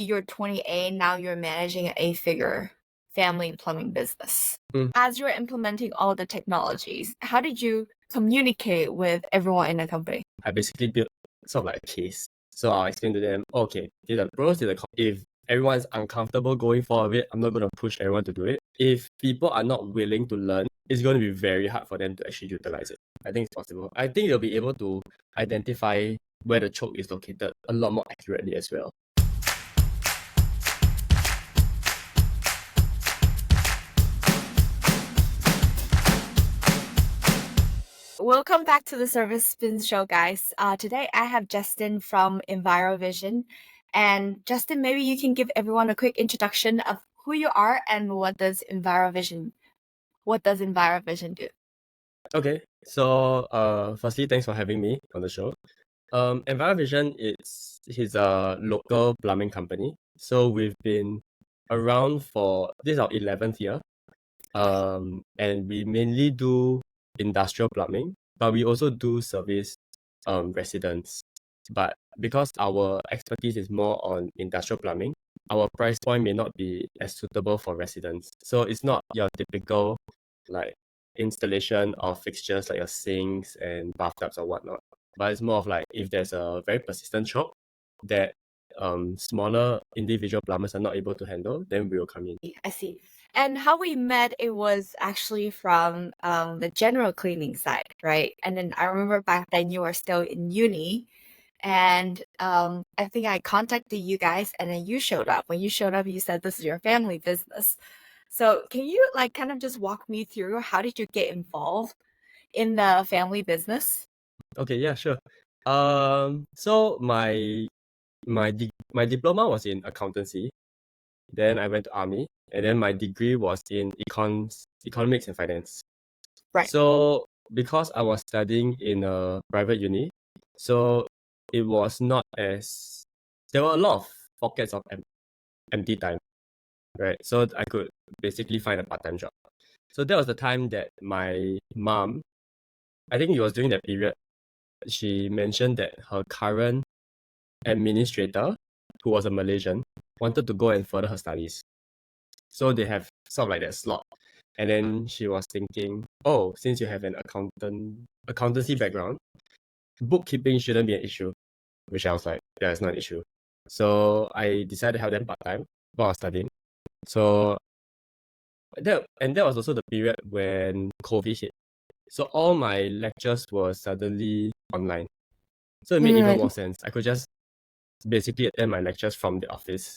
you're 28, now you're managing an eight-figure family plumbing business. Mm. As you're implementing all the technologies, how did you communicate with everyone in the company? I basically built sort of like a case. So I'll explain to them, okay, these are the pros, these are the cons. If everyone's uncomfortable going for it, I'm not going to push everyone to do it. If people are not willing to learn, it's going to be very hard for them to actually utilize it. I think it's possible. I think they'll be able to identify where the choke is located a lot more accurately as well. Welcome back to the Service Spin Show, guys. Today I have Justin from Envirovision. And Justin, maybe you can give everyone a quick introduction of who you are and what does Envirovision do? Okay, so firstly, thanks for having me on the show. Envirovision is a local plumbing company. So we've been around for this is our 11th year. And we mainly do industrial plumbing, but we also do service residents. But because our expertise is more on industrial plumbing, our price point may not be as suitable for residents. So it's not your typical like installation of fixtures like your sinks and bathtubs or whatnot. But it's more of like if there's a very persistent choke that smaller individual plumbers are not able to handle, then we will come in. I see. And how we met, it was actually from the general cleaning side, right? And then I remember back then you were still in uni, and I think I contacted you guys, and then you showed up. When you showed up, you said this is your family business. So can you like kind of just walk me through how did you get involved in the family business? Okay, yeah, sure. So my diploma was in accountancy. Then I went to army, and then my degree was in economics and finance. Right. So because I was studying in a private uni, so it was not as there were a lot of pockets of empty time, right? So I could basically find a part-time job. So that was the time that my mom, I think it was during that period, she mentioned that her current administrator, who was a Malaysian, wanted to go and further her studies. So they have sort of like that slot. And then she was thinking, oh, since you have an accountancy background, bookkeeping shouldn't be an issue. Which I was like, yeah, it's not an issue. So I decided to have them part-time while I was studying. So that was also the period when COVID hit. So all my lectures were suddenly online. So it made even more sense. I could just basically attend my lectures from the office.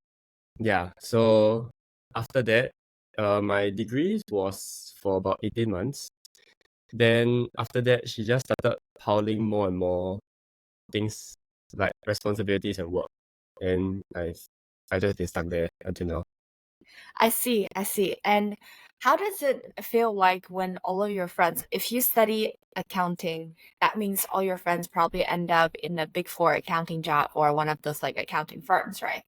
Yeah. So after that, my degree was for about 18 months. Then after that, she just started piling more and more things like responsibilities and work. And I just been stuck there until now. I see, I see. And how does it feel like when all of your friends, if you study accounting, that means all your friends probably end up in a big four accounting job or one of those like accounting firms, right?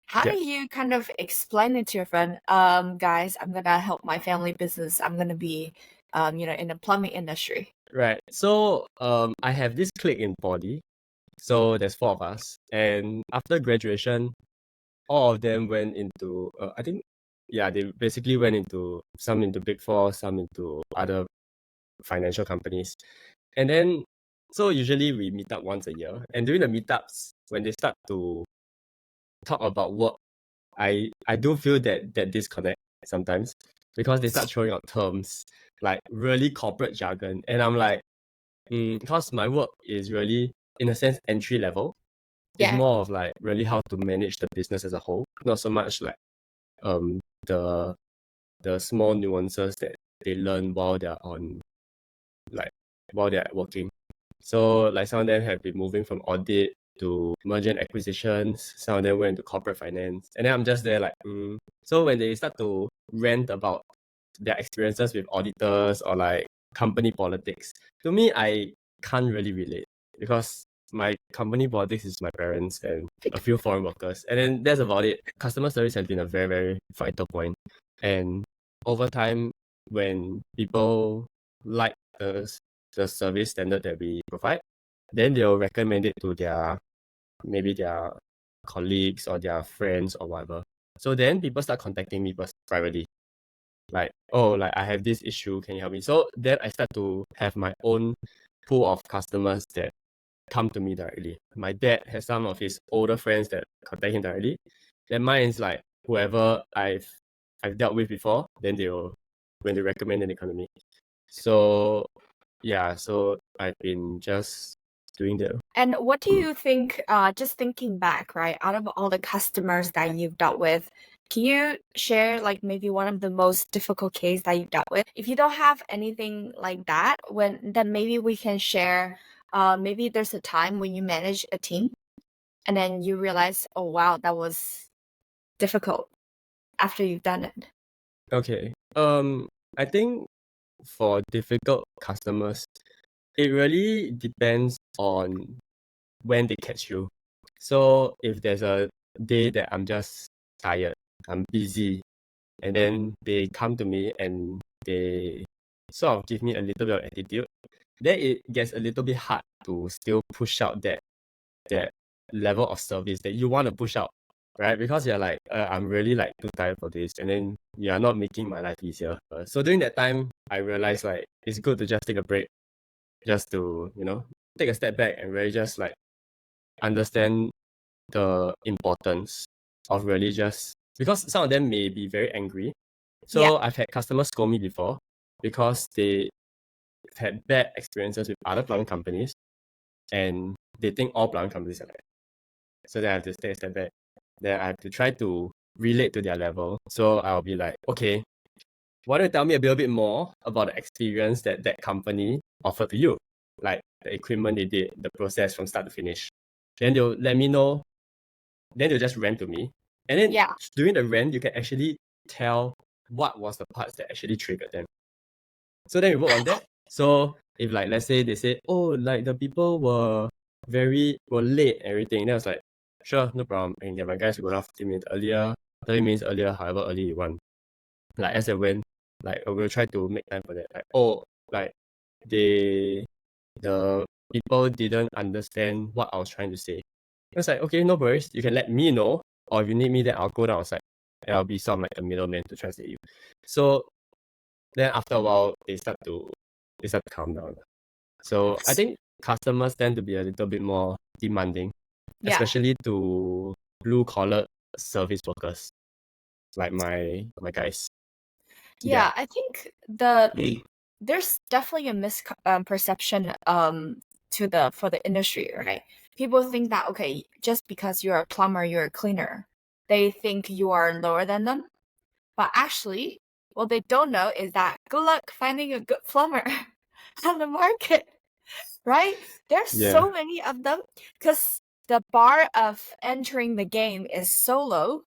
How Yeah. do you kind of explain it to your friend? Guys, I'm gonna help my family business. I'm gonna be, in the plumbing industry. Right. So I have this clique in poly. So there's four of us. And after graduation, all of them went into I think yeah, they basically went into some into Big Four, some into other financial companies. And then so usually we meet up once a year. And during the meetups, when they start to talk about work, I do feel that disconnect sometimes because they start throwing out terms like really corporate jargon. And I'm like, because my work is really, in a sense, entry level. It's Yeah. more of like really how to manage the business as a whole, not so much like um the the small nuances that they learn while they're while they're working. So like some of them have been moving from audit to merger and acquisitions. Some of them went into corporate finance, and then I'm just there like, So when they start to rant about their experiences with auditors or like company politics, to me I can't really relate because my company politics is my parents and a few foreign workers, and then that's about it. Customer service has been a very, very vital point, and over time, when people like the service standard that we provide, then they'll recommend it to maybe their colleagues or their friends or whatever. So then people start contacting me privately. Like, oh, like I have this issue, can you help me? So then I start to have my own pool of customers that come to me directly. My dad has some of his older friends that contact him directly. Then mine is like whoever I've dealt with before, then they'll when they recommend, then they come to me. So yeah, so I've been just doing that. And what do you think, just thinking back, right, out of all the customers that you've dealt with, can you share like maybe one of the most difficult case that you've dealt with? If you don't have anything like that, then maybe we can share, maybe there's a time when you manage a team and then you realize, oh wow, that was difficult after you've done it. Okay. I think for difficult customers, it really depends on when they catch you. So if there's a day that I'm just tired, I'm busy, and then they come to me and they sort of give me a little bit of attitude, then it gets a little bit hard to still push out that level of service that you want to push out, right? Because you're like, I'm really like too tired for this, and then you are not making my life easier. So during that time, I realized like it's good to just take a break, just to take a step back and really just like understand the importance of really just because some of them may be very angry. Yeah. So I've had customers scold me before because they had bad experiences with other plumbing companies and they think all plumbing companies are like that. So then I have to take a step back. Then I have to try to relate to their level. So I'll be like, okay, why don't you tell me a little bit more about the experience that that company offered to you? Like the equipment they did, the process from start to finish. Then they'll let me know. Then they'll just rent to me. And then Yeah. during the rent, you can actually tell what was the parts that actually triggered them. So then we work on that. So if like let's say they say, oh, like the people were late, everything. Then I was like, sure, no problem. I can get my guys to go down 15 minutes earlier, 30 minutes earlier, however early you want. Like as and when, like we'll try to make time for that. Like, oh, like they the people didn't understand what I was trying to say. I was like, okay, no worries. You can let me know, or if you need me, then I'll go down outside. And I'll be sort of like the middleman to translate you. So then after a while, they start to calm down. So I think customers tend to be a little bit more demanding, Yeah. especially to blue collar service workers like my guys. Yeah. Yeah, I think there's definitely a misperception to the for the industry, right? People think that okay, just because you're a plumber, you're a cleaner, they think you are lower than them. But actually, what they don't know is that good luck finding a good plumber on the market, right? There's Yeah. so many of them because the bar of entering the game is so low.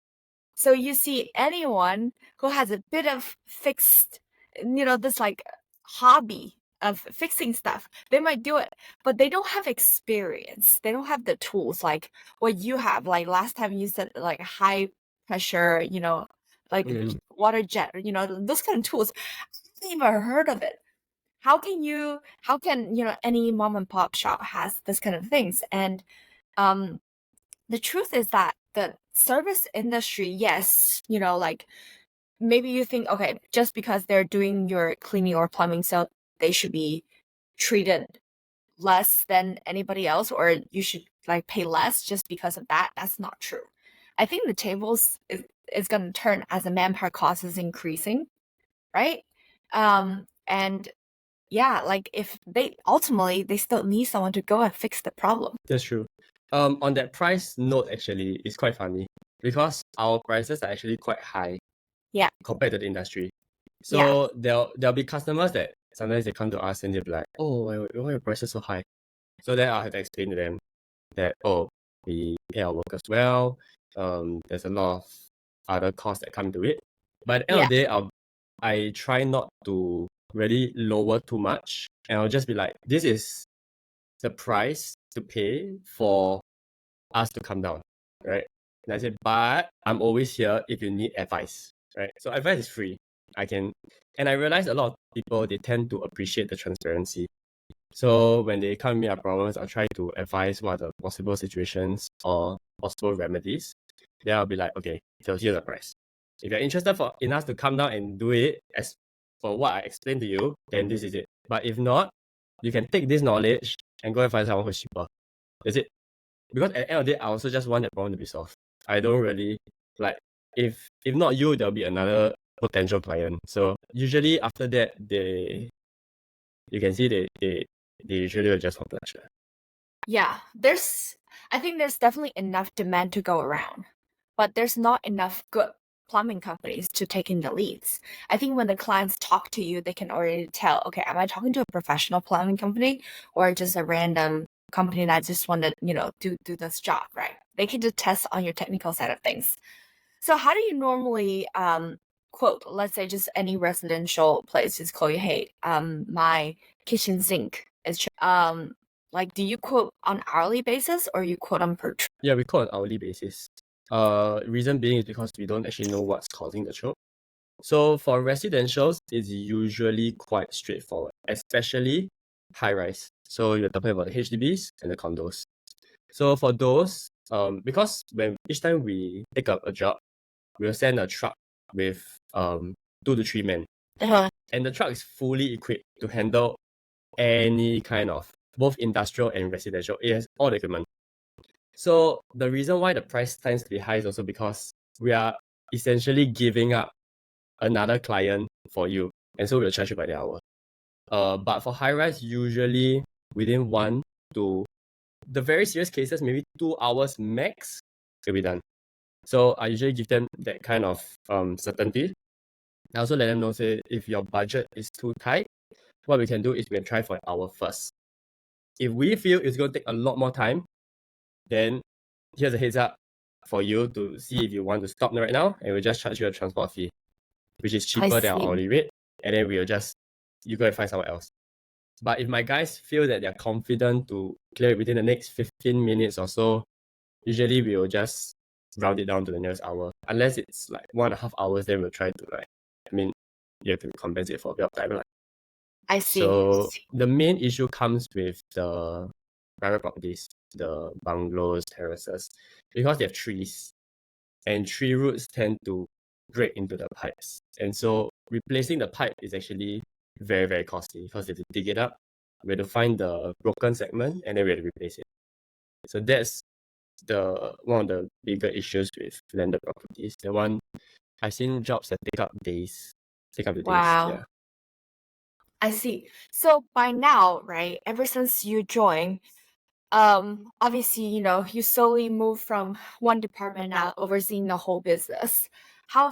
So you see anyone who has a bit of fixed, this like hobby of fixing stuff, they might do it, but they don't have experience. They don't have the tools like what you have. Like last time you said like high pressure, like Mm. water jet, those kind of tools. I've never heard of it. How can, any mom and pop shop has this kind of things? And um the truth is that the service industry, yes, like maybe you think, okay, just because they're doing your cleaning or plumbing, so they should be treated less than anybody else, or you should like pay less just because of that. That's not true. I think the tables is going to turn as the manpower cost is increasing, right? And yeah, like if they ultimately they still need someone to go and fix the problem. That's true. On that price note, actually, it's quite funny because our prices are actually quite high Yeah, compared to the industry. yeah, So there'll be customers that sometimes they come to us and they'll be like, oh, why are your prices so high? So then I'll have to explain to them that, oh, we pay our workers well. There's a lot of other costs that come into it. But at the end yeah. of the day, I try not to really lower too much. And I'll just be like, this is the price to pay for us to come down, right? And I said, but I'm always here if you need advice, right? So advice is free. And I realize a lot of people, they tend to appreciate the transparency. So when they come to me with problems, I'll try to advise what are the possible situations or possible remedies. Then I'll be like, okay, so here's the price. If you're interested in us to come down and do it as for what I explained to you, then this is it. But if not, you can take this knowledge and go and find someone who's cheaper. That's it. Because at the end of the day, I also just want that problem to be solved. I don't really like if not you, there'll be another potential client. So usually after that, you can see they usually will just complain. Yeah, I think there's definitely enough demand to go around, but there's not enough good plumbing companies to take in the leads. I think when the clients talk to you, they can already tell, okay, am I talking to a professional plumbing company or just a random company that just want to, do this job, right? They can just test on your technical side of things. So how do you normally quote, let's say just any residential place, just call you, hey, my kitchen sink is like, do you quote on hourly basis or you quote on per trip? Yeah, we quote on hourly basis. Reason being is because we don't actually know what's causing the choke. So for residentials, it's usually quite straightforward, especially high rise. So you're talking about the HDBs and the condos. So for those, because when each time we take up a job, we'll send a truck with 2 to 3 men. And the truck is fully equipped to handle any kind of both industrial and residential. It has all the equipment. So the reason why the price tends to be high is also because we are essentially giving up another client for you, and so we'll charge you by the hour. But for high rise, usually within 1 to the very serious cases, maybe 2 hours max, will be done. So I usually give them that kind of certainty. I also let them know, say, if your budget is too tight, what we can do is we can try for an hour first. If we feel it's going to take a lot more time, then here's a heads up for you to see if you want to stop right now, and we'll just charge you a transport fee, which is cheaper than our hourly rate, and then we'll just, you go and find someone else. But if my guys feel that they're confident to clear it within the next 15 minutes or so, usually we will just round it down to the nearest hour. Unless it's like 1.5 hours, then we'll try to you have to compensate for a bit of time. I see. So the main issue comes with the private properties, the bungalows, terraces, because they have trees, and tree roots tend to break into the pipes. And so replacing the pipe is actually very, very costly because they have to dig it up. We have to find the broken segment and then we have to replace it. So that's one of the bigger issues with landed properties. The one I've seen jobs that take up the days. Wow. Yeah. I see. So by now, right, ever since you joined, obviously, you slowly move from one department now overseeing the whole business. How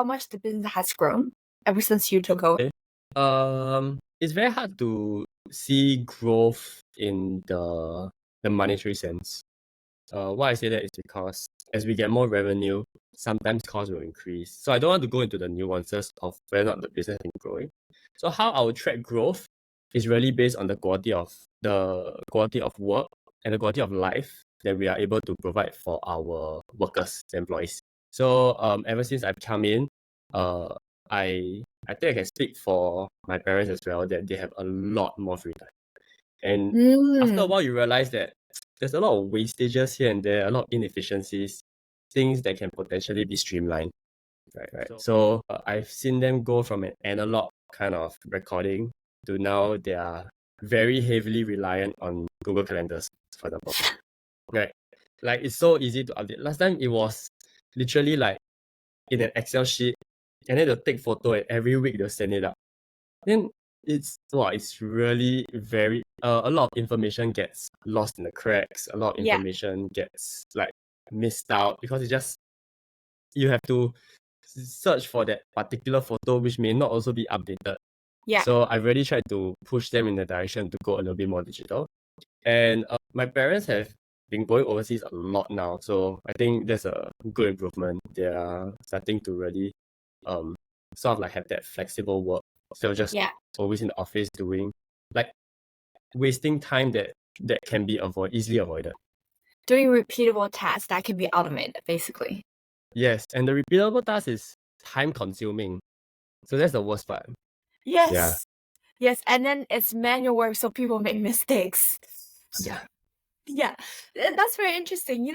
much the business has grown ever since you took over? It's very hard to see growth in the monetary sense. Why I say that is because as we get more revenue, sometimes costs will increase. So I don't want to go into the nuances of whether or not the business is growing. So how I will track growth is really based on the quality of work and the quality of life that we are able to provide for our workers, employees. So ever since I've come in, I think I can speak for my parents as well that they have a lot more free time. And after a while, you realize that there's a lot of wastages here and there, a lot of inefficiencies, things that can potentially be streamlined. Right. So I've seen them go from an analog kind of recording to now they are very heavily reliant on Google Calendars, for example. Right. Like it's so easy to update. Last time it was literally like in an Excel sheet, and then they'll take photo and every week they'll send it up. Then it's really very a lot of information gets lost in the cracks. A lot of information gets like missed out because it just you have to search for that particular photo which may not also be updated. So I really tried to push them in the direction to go a little bit more digital. And my parents have been going overseas a lot now, so I think that's a good improvement. They are starting to really sort of like have that flexible work. So just always in the office doing like wasting time that can be easily avoided. Doing repeatable tasks that can be automated, basically. Yes, and the repeatable task is time consuming. So that's the worst part. Yes. Yes, and then it's manual work, so people make mistakes. Yeah. Yeah, that's very interesting.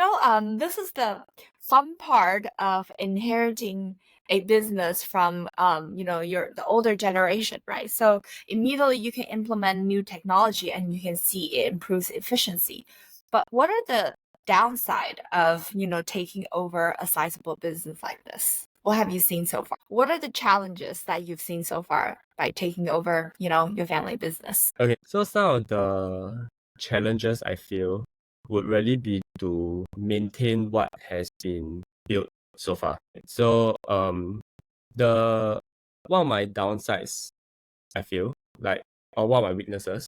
This is the fun part of inheriting a business from, the older generation, right? So immediately you can implement new technology and you can see it improves efficiency. But what are the downside of, taking over a sizable business like this? What have you seen so far? What are the challenges that you've seen so far by taking over, your family business? Okay, so some of the challenges I feel would really be to maintain what has been built so far. So the one of my downsides I feel like, or one of my weaknesses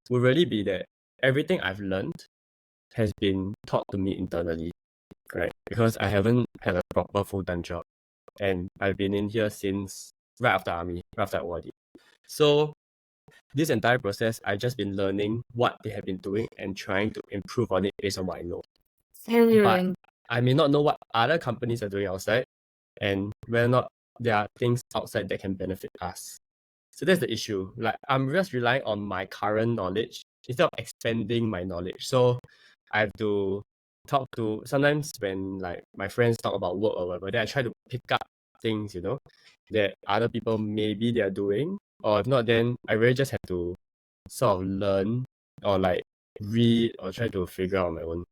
would really be that everything I've learned has been taught to me internally, right? Because I haven't had a proper full-time job, and I've been in here since right after army, right after ORD. So this entire process, I've just been learning what they have been doing and trying to improve on it based on what I know. But Tailoring. I may not know what other companies are doing outside, and whether or not there are things outside that can benefit us. So that's the issue. Like, I'm just relying on my current knowledge instead of expanding my knowledge. So I have to talk to, sometimes when like my friends talk about work or whatever, then I try to pick up things, that other people maybe they're doing. Or if not, then I really just have to sort of learn or like read or try to figure out on my own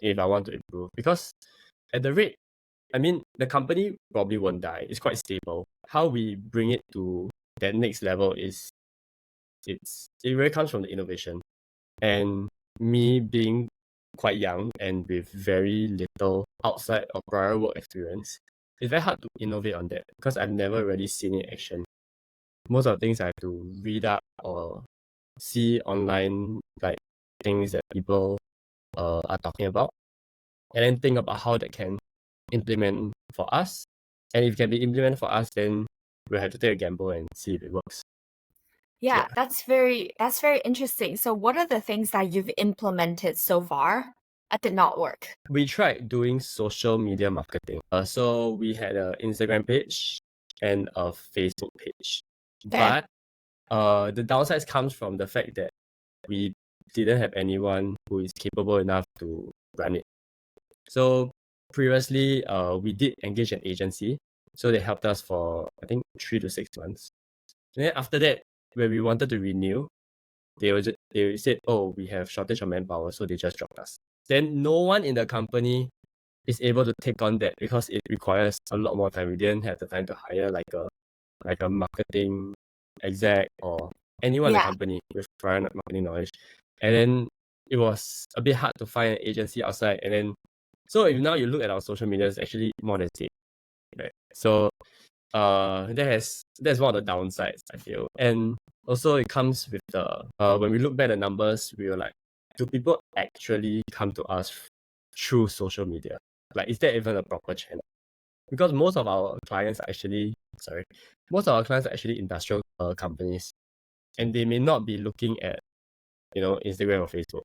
if I want to improve. Because at the rate, I mean, the company probably won't die. It's quite stable. How we bring it to that next level is it really comes from the innovation. And me being quite young and with very little outside or prior work experience, it's very hard to innovate on that because I've never really seen it in action. Most of the things I have to read up or see online, like things that people are talking about, and then think about how that can implement for us. And if it can be implemented for us, then we'll have to take a gamble and see if it works. Yeah, Yeah. that's very interesting. So what are the things that you've implemented so far that did not work? We tried doing social media marketing. So we had an Instagram page and a Facebook page. Okay. But the downsides comes from the fact that we didn't have anyone who is capable enough to run it. So previously, we did engage an agency. So they helped us for, I think, 3 to 6 months. And then after that, when we wanted to renew, they said, oh, we have shortage of manpower, so they just dropped us. Then no one in the company is able to take on that because it requires a lot more time. We didn't have the time to hire like a marketing exec or anyone in the Yeah. company with prior marketing knowledge. And then it was a bit hard to find an agency outside. And then so if now you look at our social media, it's actually more than same. Right. So that's one of the downsides I feel. And also it comes with the when we look back at the numbers, we were like, do people actually come to us through social media? Like, is that even a proper channel? Because most of our clients are actually industrial companies, and they may not be looking at Instagram or Facebook.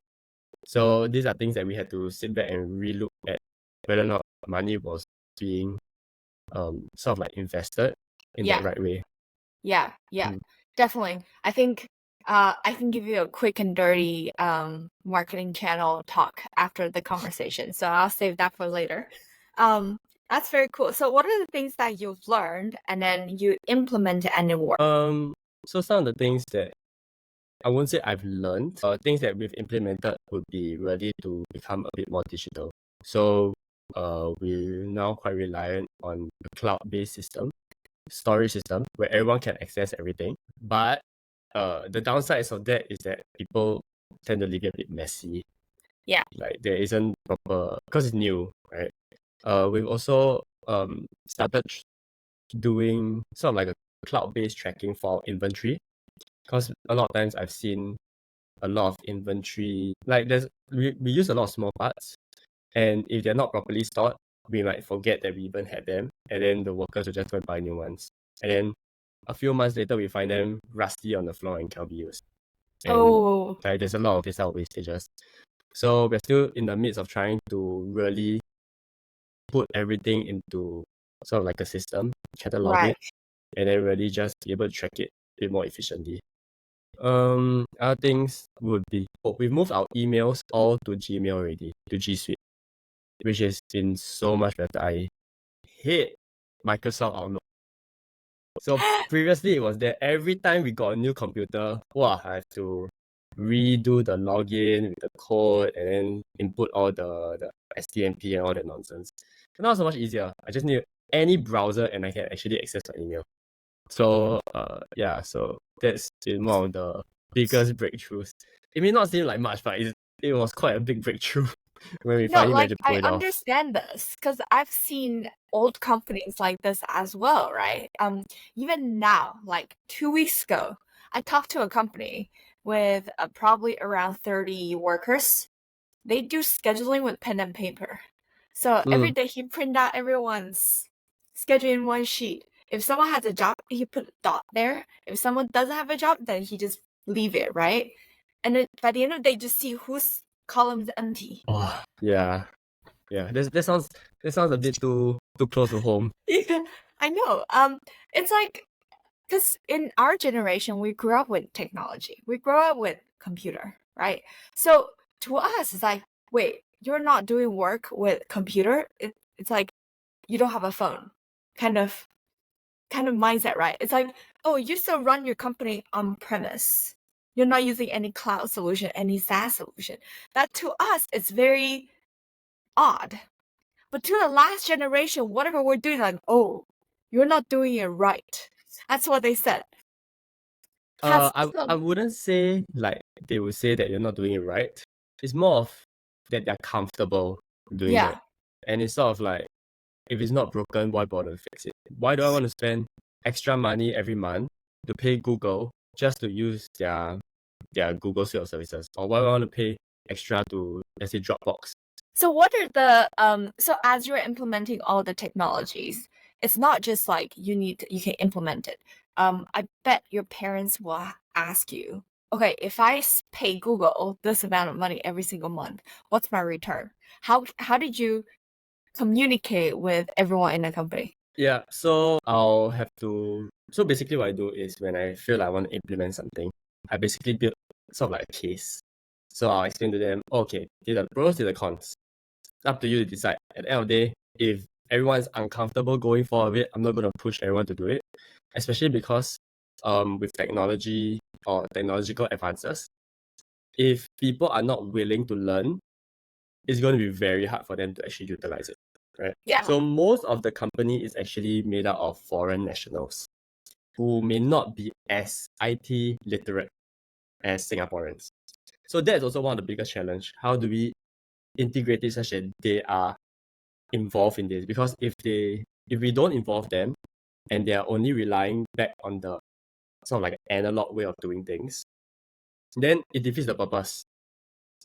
So these are things that we had to sit back and relook at whether or not money was being sort of like invested in that Yeah. right way. Yeah. Yeah. Mm. Definitely. I think I can give you a quick and dirty marketing channel talk after the conversation. So I'll save that for later. Um that's very cool. So what are the things that you've learned and then you implement and it works? So some of the things that I won't say I've learned, things that we've implemented would be ready to become a bit more digital. So we're now quite reliant on a cloud-based system, storage system, where everyone can access everything. But the downsides of that is that people tend to leave it a bit messy. Yeah. Like there isn't proper, because it's new, right? We've also started doing sort of like a cloud-based tracking for inventory, because a lot of times I've seen a lot of inventory, like we use a lot of small parts, and if they're not properly stored, we might forget that we even had them, and then the workers will just go and buy new ones, and then a few months later we find them rusty on the floor and cannot be used, and Oh, like there's a lot of this out wastages. So we're still in the midst of trying to really put everything into sort of like a system, catalog it, right. and then really just be able to track it a bit more efficiently. Other things would be, we've moved our emails all to Gmail already, to G Suite, which has been so much better. I hate Microsoft Outlook. So previously it was that every time we got a new computer, wow, I have to redo the login with the code and then input all the STMP and all that nonsense. But now it's so much easier. I just need any browser and I can actually access my email. So yeah, so that's been one of the biggest breakthroughs. It may not seem like much, but it was quite a big breakthrough when we No, finally like managed to pull I it off. understand this because I've seen old companies like this as well, right? Even now, like 2 weeks ago, I talked to a company with probably around 30 workers. They do scheduling with pen and paper. So every Mm. day he print out everyone's schedule in one sheet. If someone has a job, he put a dot there. If someone doesn't have a job, then he just leave it, right? And then by the end of the day, just see whose column's empty. Oh yeah. Yeah. That sounds a bit too close to home. Yeah, I know. It's like because in our generation, we grew up with technology. We grew up with computer, right? So to us, it's like, wait, you're not doing work with computer. It's like you don't have a phone, kind of mindset, right? It's like, oh, you still run your company on premise. You're not using any cloud solution, any SaaS solution. That to us, it's very odd. But to the last generation, whatever we're doing, like, oh, you're not doing it right. That's what they said. Has I wouldn't say like they would say that you're not doing it right. It's more of that they're comfortable doing that. yeah. And it's sort of like, if it's not broken, why bother to fix it? Why do I want to spend extra money every month to pay Google just to use their Google suite of services? Or why do I want to pay extra to, let's say, Dropbox? So what are the so as you're implementing all the technologies, it's not just like you can implement it. I bet your parents will ask you, okay, if I pay Google this amount of money every single month, what's my return? How did you communicate with everyone in the company? Yeah, so I'll have to. So basically, what I do is when I feel like I want to implement something, I basically build sort of like a case. So I'll explain to them, okay, these are the pros, these are the cons. It's up to you to decide. At the end of the day, if everyone is uncomfortable going forward with it, I'm not going to push everyone to do it, especially because with technology or technological advances, if people are not willing to learn, it's going to be very hard for them to actually utilize it, right? Yeah. So most of the company is actually made up of foreign nationals who may not be as IT literate as Singaporeans. So that's also one of the biggest challenge. How do we integrate it such that they are involved in this? Because if we don't involve them and they are only relying back on the sort of like analog way of doing things, then it defeats the purpose,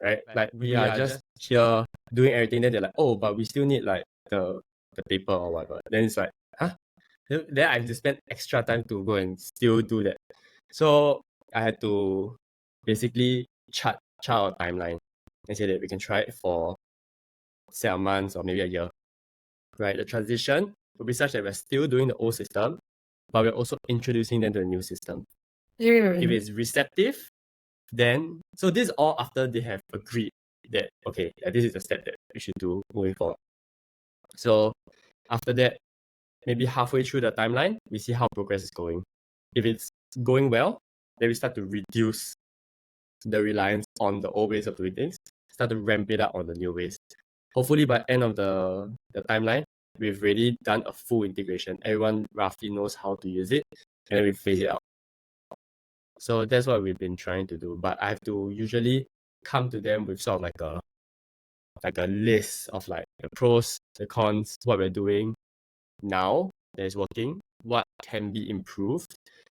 right? Like we are just here doing everything, then they're like, oh, but we still need like the paper or whatever. Then it's like, huh? Then I have to spend extra time to go and still do that. So I had to basically chart a timeline and say that we can try it for say a month or maybe a year. Right? The transition will be such that we're still doing the old system, but we're also introducing them to the new system. If it's receptive, then so this is all after they have agreed that okay, this is the step that we should do moving forward. So after that, maybe halfway through the timeline, we see how progress is going. If it's going well, then we start to reduce the reliance on the old ways of doing things, start to ramp it up on the new ways. Hopefully by end of the timeline, we've already done a full integration. Everyone roughly knows how to use it, and then we phase it out. So that's what we've been trying to do. But I have to usually come to them with sort of like a list of like the pros, the cons, what we're doing now that is working, what can be improved,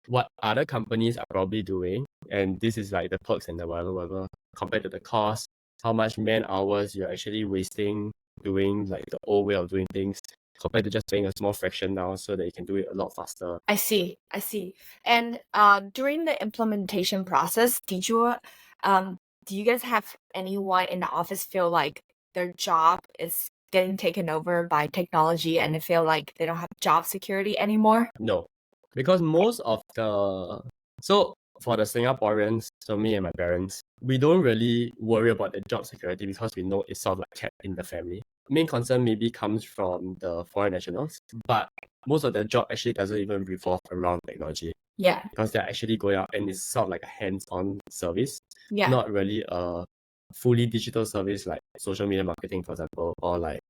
what other companies are probably doing, and this is like the perks and the whatever compared to the cost, how much man hours you're actually wasting doing like the old way of doing things compared to just paying a small fraction now so that you can do it a lot faster. I see. I see. And during the implementation process, do you guys have anyone in the office feel like their job is getting taken over by technology and they feel like they don't have job security anymore? No, because most of the so for the Singaporeans, so me and my parents, we don't really worry about the job security because we know it's sort of like kept in the family. Main concern maybe comes from the foreign nationals, but most of their job actually doesn't even revolve around technology Yeah. because they're actually going out and it's sort of like a hands-on service, Yeah. not really a fully digital service like social media marketing, for example, or like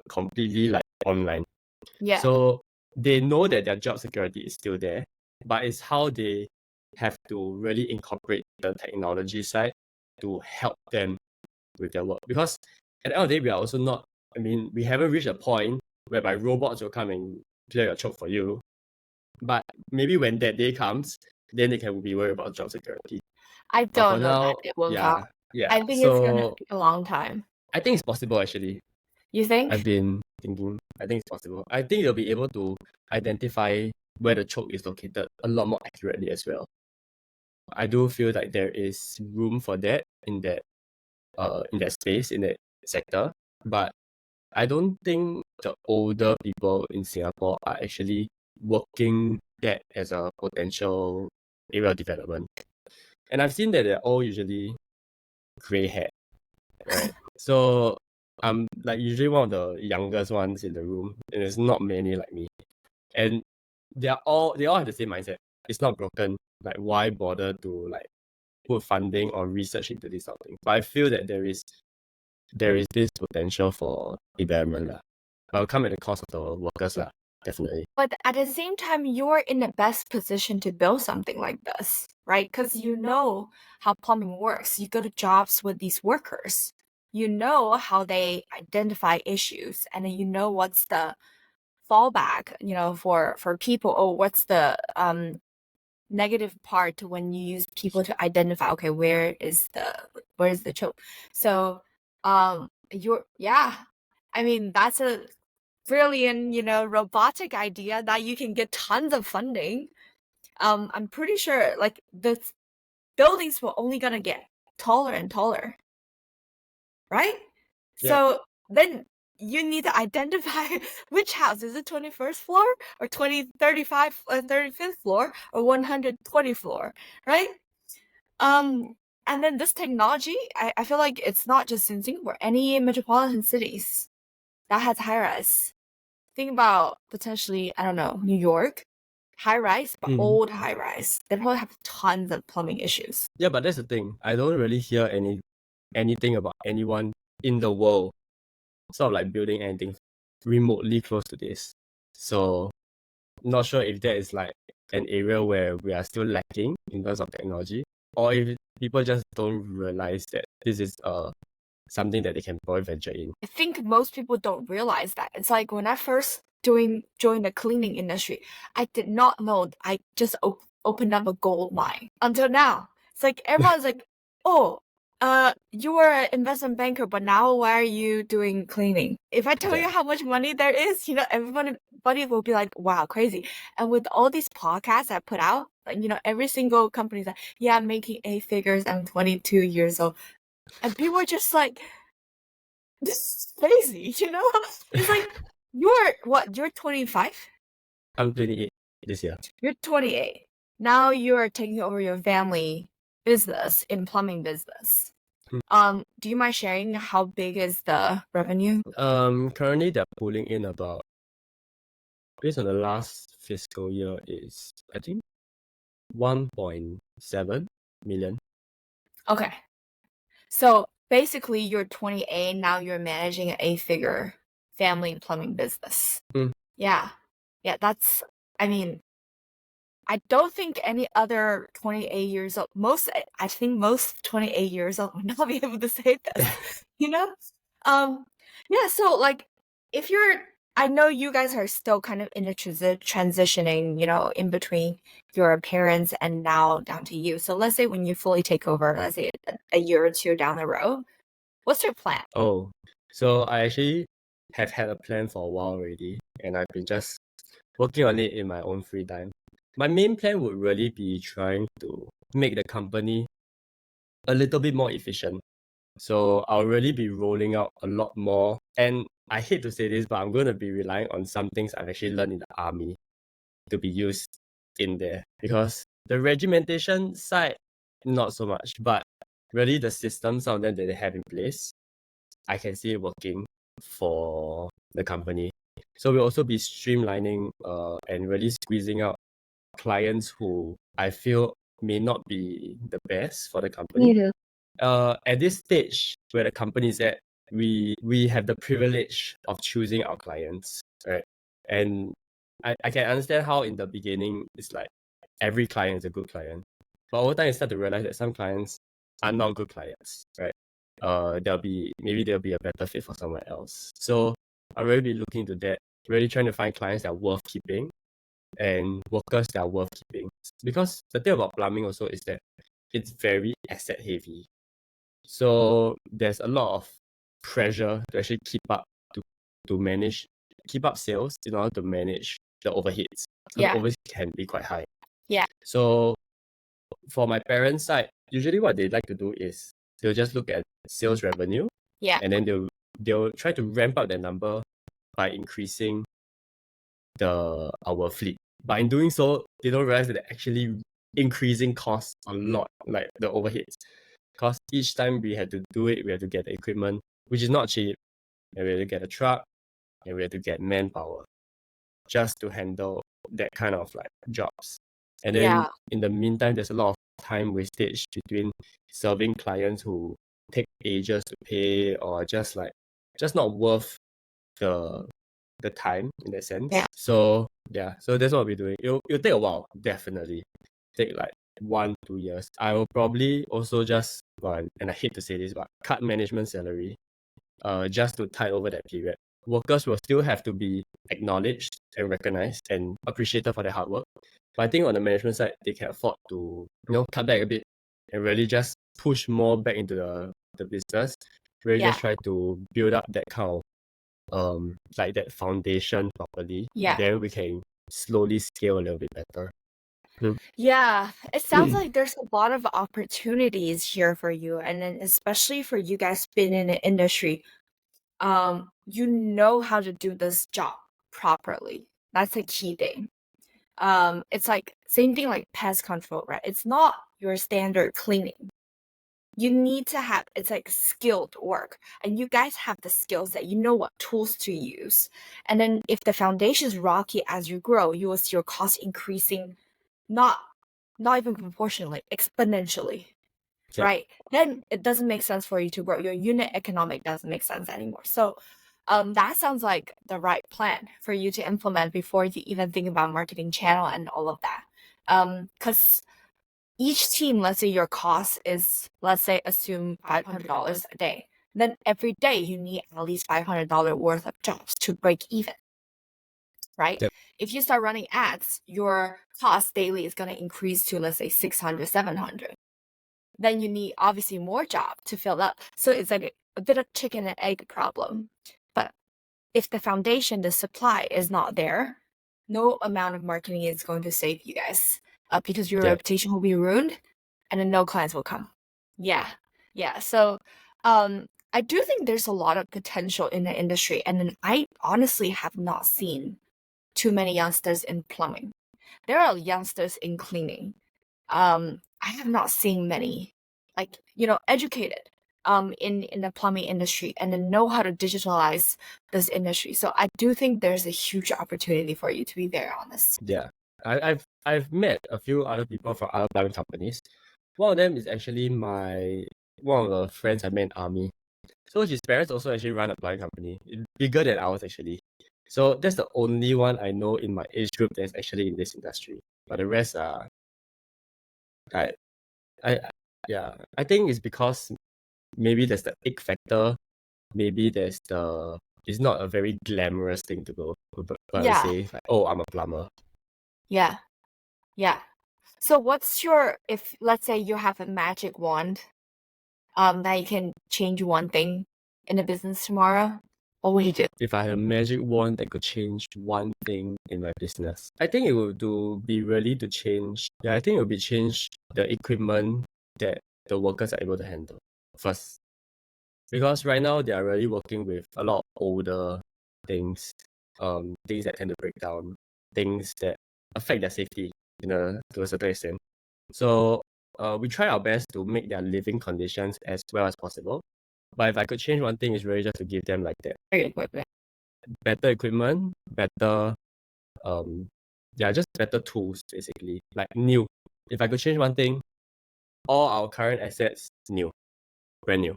completely like online. Yeah. So they know that their job security is still there, but it's how they have to really incorporate the technology side to help them with their work. Because at the end of the day, we are also not, I mean, we haven't reached a point whereby robots will come and clear your choke for you. But maybe when that day comes, then they can be worried about job security. I But for don't know that now, it will come. yeah. I think it's gonna So take a long time. I think it's possible actually. You think? I've been thinking, I think it's possible. I think they'll be able to identify where the choke is located a lot more accurately as well. I do feel like there is room for that in that space, in that sector. But I don't think the older people in Singapore are actually working that as a potential area of development. And I've seen that they're all usually grey hair, right? So I'm like usually one of the youngest ones in the room, and there's not many like me. And they all have the same mindset. It's not broken. Like why bother to like put funding or research into this sort of thing? But I feel that there is this potential for development lah. But it'll come at the cost of the workers lah, definitely. But at the same time, you're in the best position to build something like this, right? Because you know how plumbing works. You go to jobs with these workers. You know how they identify issues, and then you know what's the fallback, for people, or what's the negative part when you use people to identify, okay, where is the choke. So I mean, that's a brilliant, robotic idea that you can get tons of funding. I'm pretty sure like the buildings were only gonna get taller and taller, right? Yeah. So then you need to identify which house is it, 21st floor or 35 35th floor or 120 floor, right? And then this technology, I feel like it's not just in Singapore, any metropolitan cities that has high rise. Think about potentially, I don't know, New York, high rise, but old high rise. They probably have tons of plumbing issues. Yeah, but that's the thing. I don't really hear anything about anyone in the world sort of like building anything remotely close to this. So not sure if that is like an area where we are still lacking in terms of technology, or if people just don't realize that this is something that they can probably venture in. I think most people don't realize that. It's like when I first joined the cleaning industry, I did not know I just opened up a gold mine until now. It's like everyone's like, oh, you were an investment banker, but now why are you doing cleaning? If I tell you how much money there is, everybody will be like, wow, crazy. And with all these podcasts I put out, like, every single company's like, yeah, I'm making 8 figures, I'm 22 years old. And people are just like, this is crazy, It's like, you're 25? I'm 28 this year. You're 28. Now you're taking over your family business in plumbing business. Do you mind sharing how big is the revenue? Currently they're pulling in about, based on the last fiscal year, is I think 1.7 million. Okay. So basically you're 28, now you're managing an 8-figure family plumbing business. Yeah. Yeah, I mean, I don't think any other 28 years old, I think most 28 years old would not be able to say this, Yeah, so like, I know you guys are still kind of in the transitioning, in between your parents and now down to you. So let's say when you fully take over, let's say a year or two down the road, what's your plan? Oh, so I actually have had a plan for a while already, and I've been just working on it in my own free time. My main plan would really be trying to make the company a little bit more efficient. So I'll really be rolling out a lot more. And I hate to say this, but I'm going to be relying on some things I've actually learned in the army to be used in there. Because The regimentation side, not so much, but really the systems, some of them that they have in place, I can see it working for the company. So we'll also be streamlining and really squeezing out clients who I feel may not be the best for the company. Me too. At this stage where the company is at, we have the privilege of choosing our clients, right? And I can understand how in the beginning it's like every client is a good client. But over time you start to realize that some clients are not good clients, right? Maybe there'll be a better fit for somewhere else. So I'll really be looking into that, really trying to find clients that are worth keeping and workers that are worth keeping. Because the thing about plumbing also is that it's very asset heavy. So there's a lot of pressure to actually to manage keep up sales in order to manage the overheads. So the Yeah. overheads can be quite high. Yeah. So for my parents' side, usually what they like to do is they'll just look at sales revenue Yeah. and then they'll try to ramp up that number by increasing our fleet. But in doing so, they don't realize that they're actually increasing costs a lot, like the overheads. Because each time we had to do it, we had to get the equipment, which is not cheap, and we had to get a truck, and we had to get manpower just to handle that kind of like jobs. And then Yeah. in the meantime, there's a lot of time wastage between serving clients who take ages to pay or just not worth the time in that sense. Yeah. So yeah, so that's what we're doing. It'll take a while, definitely. Take like 1-2 years. I will probably also just and I hate to say this, but cut management salary just to tide over that period. Workers will still have to be acknowledged and recognized and appreciated for their hard work. But I think on the management side, they can afford to, cut back a bit and really just push more back into the business. Really Yeah. just try to build up that kind of like that foundation properly. Yeah. Then we can slowly scale a little bit better. Mm. Yeah, it sounds like there's a lot of opportunities here for you, and then especially for you guys been in the industry, you know how to do this job properly. That's a key thing. It's like same thing like pest control, right? It's not your standard cleaning. You need to have it's like skilled work, and you guys have the skills that you know what tools to use. And then if the foundation is rocky as you grow, you will see your cost increasing not not even proportionally, exponentially, Yeah, right? Then it doesn't make sense for you to grow. Your unit economic doesn't make sense anymore. So that sounds like the right plan for you to implement before you even think about marketing channel and all of that. Because each team, let's say your cost is, let's say, assume $500 a day. Then every day you need at least $500 worth of jobs to break even, right? yep, If you start running ads, your cost daily is going to increase to, let's say, 600, 700. Then you need obviously more job to fill up. So it's like a bit of chicken and egg problem. But if the foundation, the supply is not there, no amount of marketing is going to save you guys because your yep, reputation will be ruined and then no clients will come. Yeah. Yeah. So I do think there's a lot of potential in the industry. And then I honestly have not seen too many youngsters in plumbing. There are youngsters in cleaning. I have not seen many, like, educated in the plumbing industry and then know how to digitalize this industry. So I do think there's a huge opportunity for you, to be very honest. yeah. I've met a few other people from other plumbing companies. One of them is actually one of the friends I met in army. So his parents also actually run a plumbing company, bigger than ours actually. So that's the only one I know in my age group that's actually in this industry. But the rest are, I, I, yeah, I think it's because maybe there's the ick factor. Maybe it's not a very glamorous thing to go, but I Yeah, say like, oh, I'm a plumber. yeah, yeah. So what's your, if let's say you have a magic wand, that you can change one thing in the business tomorrow, what would you do? If I had a magic wand that could change one thing in my business, I think it would be really to change. Yeah, I think it would be change the equipment that the workers are able to handle first. Because right now they are really working with a lot of older things, things that tend to break down, things that affect their safety, to a certain extent. So we try our best to make their living conditions as well as possible. But if I could change one thing, it's really just to give them like that better equipment, better just better tools basically, like new. If I could change one thing, all our current assets new, brand new.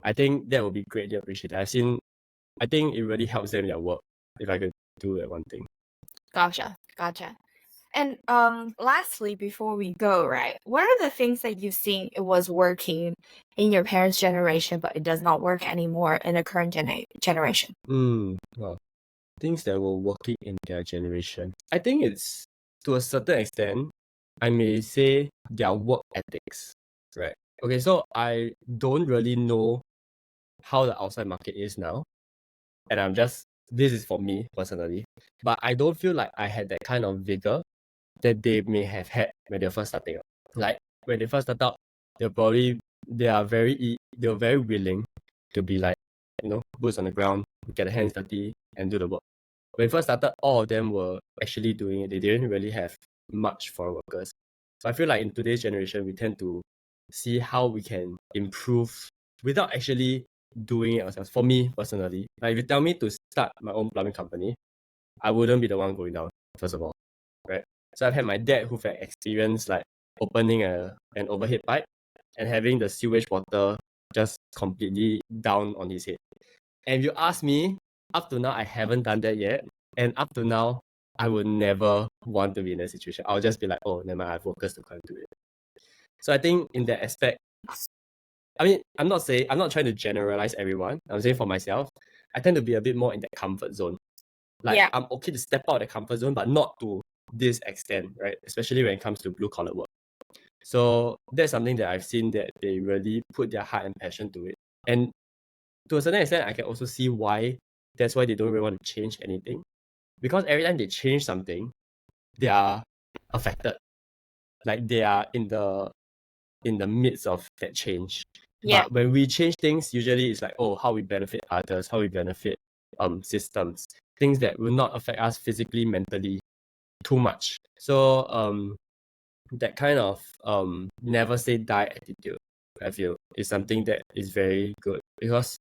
I think that would be greatly appreciated. I think it really helps them in their work if I could do that one thing. Gotcha. And lastly, before we go, right, what are the things that you've seen it was working in your parents' generation, but it does not work anymore in the current generation? Well, things that were working in their generation. I think it's to a certain extent, I may say their work ethics. Right. Okay, so I don't really know how the outside market is now. And this is for me personally. But I don't feel like I had that kind of vigor that they may have had when they were first starting out. Like when they first start out, they were very willing to be like, boots on the ground, get their hands dirty and do the work. When first started, all of them were actually doing it. They didn't really have much foreign workers. So I feel like in today's generation, we tend to see how we can improve without actually doing it ourselves. For me personally, like if you tell me to start my own plumbing company, I wouldn't be the one going down, first of all, right? So I've had my dad who've had experience like opening an overhead pipe and having the sewage water just completely down on his head. And if you ask me, up to now, I haven't done that yet. And up to now, I would never want to be in that situation. I'll just be like, oh, never mind, I have workers to come do it. So I think in that aspect, I mean, I'm not trying to generalize everyone. I'm saying for myself, I tend to be a bit more in that comfort zone. Like, Yeah. I'm okay to step out of the comfort zone, but not to this extent, right? Especially when it comes to blue collar work. So that's something that I've seen that they really put their heart and passion to it. And to a certain extent, I can also see why that's why they don't really want to change anything. Because every time they change something, they are affected. Like they are in the midst of that change. Yeah. But when we change things, usually it's like, oh, how we benefit others, how we benefit systems, things that will not affect us physically, mentally too much. So that kind of never say die attitude, I feel, is something that is very good because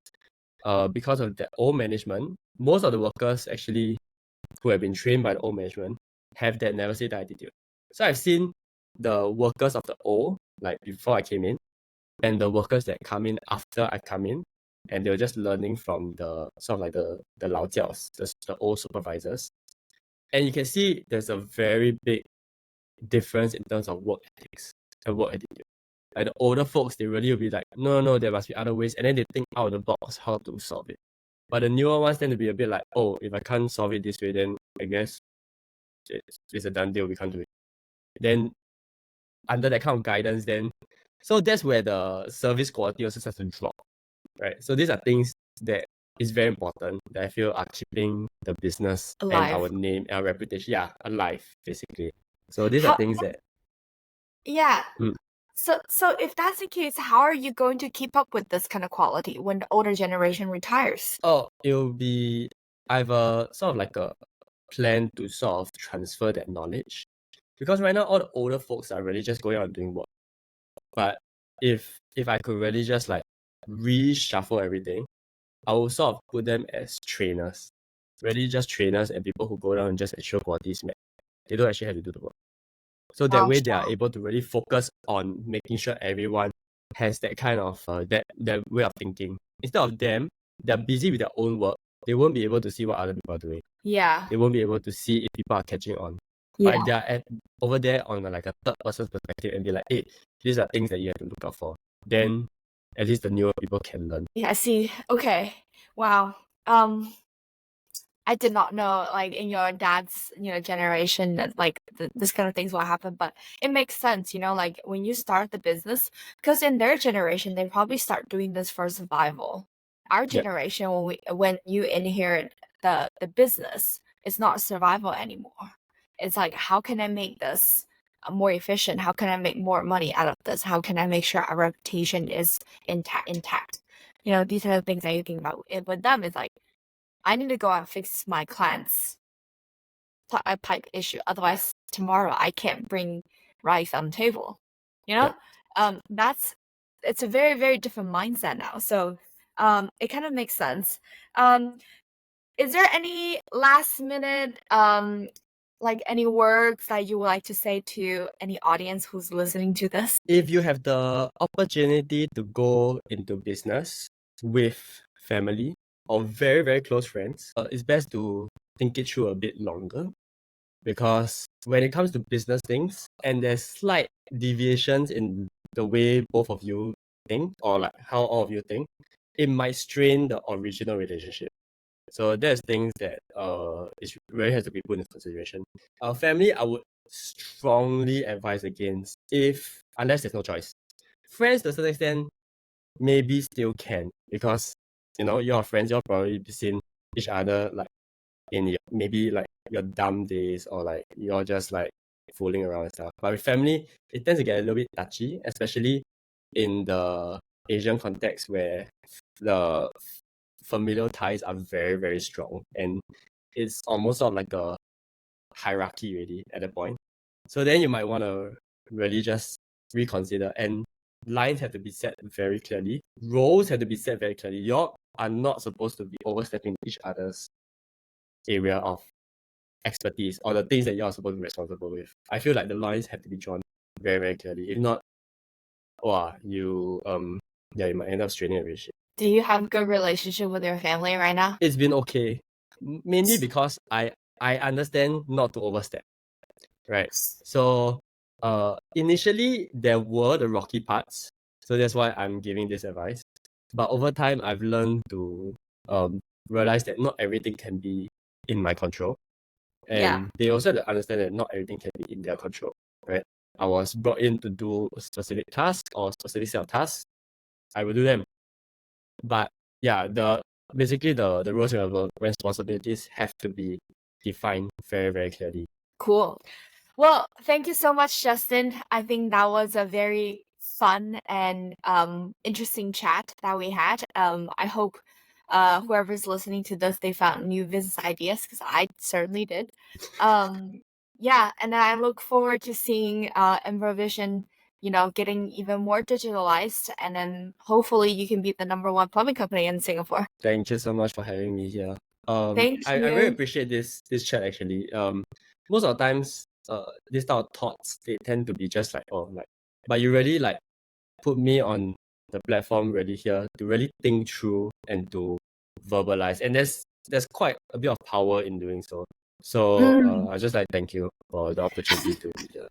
of the old management, most of the workers actually who have been trained by the old management have that never say die attitude. So I've seen the workers of the old, like before I came in, and the workers that come in after I come in, and they were just learning from the sort of like the lao jiaos, the old supervisors. And you can see there's a very big difference in terms of work ethics and work attitude. Like the older folks, they really will be like, no, there must be other ways, and then they think out of the box how to solve it. But the newer ones tend to be a bit like, oh, if I can't solve it this way, then I guess it's a done deal. We can't do it. Then under that kind of guidance, so that's where the service quality also starts to drop, right? So these are things that is very important that I feel are keeping the business and our Alive. name, our reputation, alive, basically. So these are How? things that Yeah. mm, So if that's the case, how are you going to keep up with this kind of quality when the older generation retires? it'll be I have a sort of like a plan to sort of transfer that knowledge. Because right now all the older folks are really just going out and doing work. But if I could really just like reshuffle everything, I will sort of put them as trainers. Really just trainers and people who go down and just ensure quality is met. They don't actually have to do the work. So that way they are able to really focus on making sure everyone has that kind of that way of thinking. Instead of them, they're busy with their own work. They won't be able to see what other people are doing. Yeah. They won't be able to see if people are catching on. But Yeah. if they are over there on like a third person's perspective and be like, hey, these are things that you have to look out for, then at least the newer people can learn. Yeah, I see. Okay. Wow. I did not know, like, in your dad's, generation that, like, this kind of things will happen, but it makes sense, like, when you start the business, because in their generation, they probably start doing this for survival. Our Yep. generation, when you inherit the business, it's not survival anymore. It's like, how can I make this more efficient? How can I make more money out of this? How can I make sure our reputation is intact? These are the things that you think about. With them, it's like, I need to go and fix my client's pipe issue. Otherwise, tomorrow I can't bring rice on the table. You Yep. know, that's it's a very, very different mindset now. So it kind of makes sense. Um, is there any last minute like any words that you would like to say to any audience who's listening to this? If you have the opportunity to go into business with family or very, very close friends, it's best to think it through a bit longer, because when it comes to business things and there's slight deviations in the way both of you think or like how all of you think, it might strain the original relationship. So there's things that is really has to be put into consideration. Our family, I would strongly advise against, if unless there's no choice. Friends to a certain extent maybe still can, because you're friends, you'll probably be seeing each other like in your, maybe like your dumb days, or like you're just like fooling around and stuff. But with family, it tends to get a little bit touchy, especially in the Asian context where the familial ties are very, very strong, and it's almost sort of like a hierarchy already at that point. So then you might want to really just reconsider, and lines have to be set very clearly. Roles have to be set very clearly. You are not supposed to be overstepping each other's area of expertise or the things that you're supposed to be responsible with. I feel like the lines have to be drawn very, very clearly. If not, wow, you might end up straining a relationship. Do you have a good relationship with your family right now? It's been okay, mainly because I understand not to overstep, right? So initially there were the rocky parts, so that's why I'm giving this advice. But over time, I've learned to realize that not everything can be in my control, Yeah. and they also have to understand that not everything can be in their control, right? I was brought in to do a specific task or specific set of tasks. I will do them, but yeah, basically the roles and responsibilities have to be defined very, very clearly. Cool. Well, thank you so much, Justin. I think that was a very fun and interesting chat that we had. I hope whoever's listening to this, they found new business ideas, because I certainly did. Yeah, and I look forward to seeing Envirovision, getting even more digitalized, and then hopefully you can be the #1 plumbing company in Singapore. Thank you so much for having me here. Thank I really you. appreciate this chat actually. Most of the times, this type of thoughts, they tend to be just like, oh, like, but you really like put me on the platform really here to really think through and to verbalize, and there's quite a bit of power in doing so. So Mm. I just like thank you for the opportunity to be here.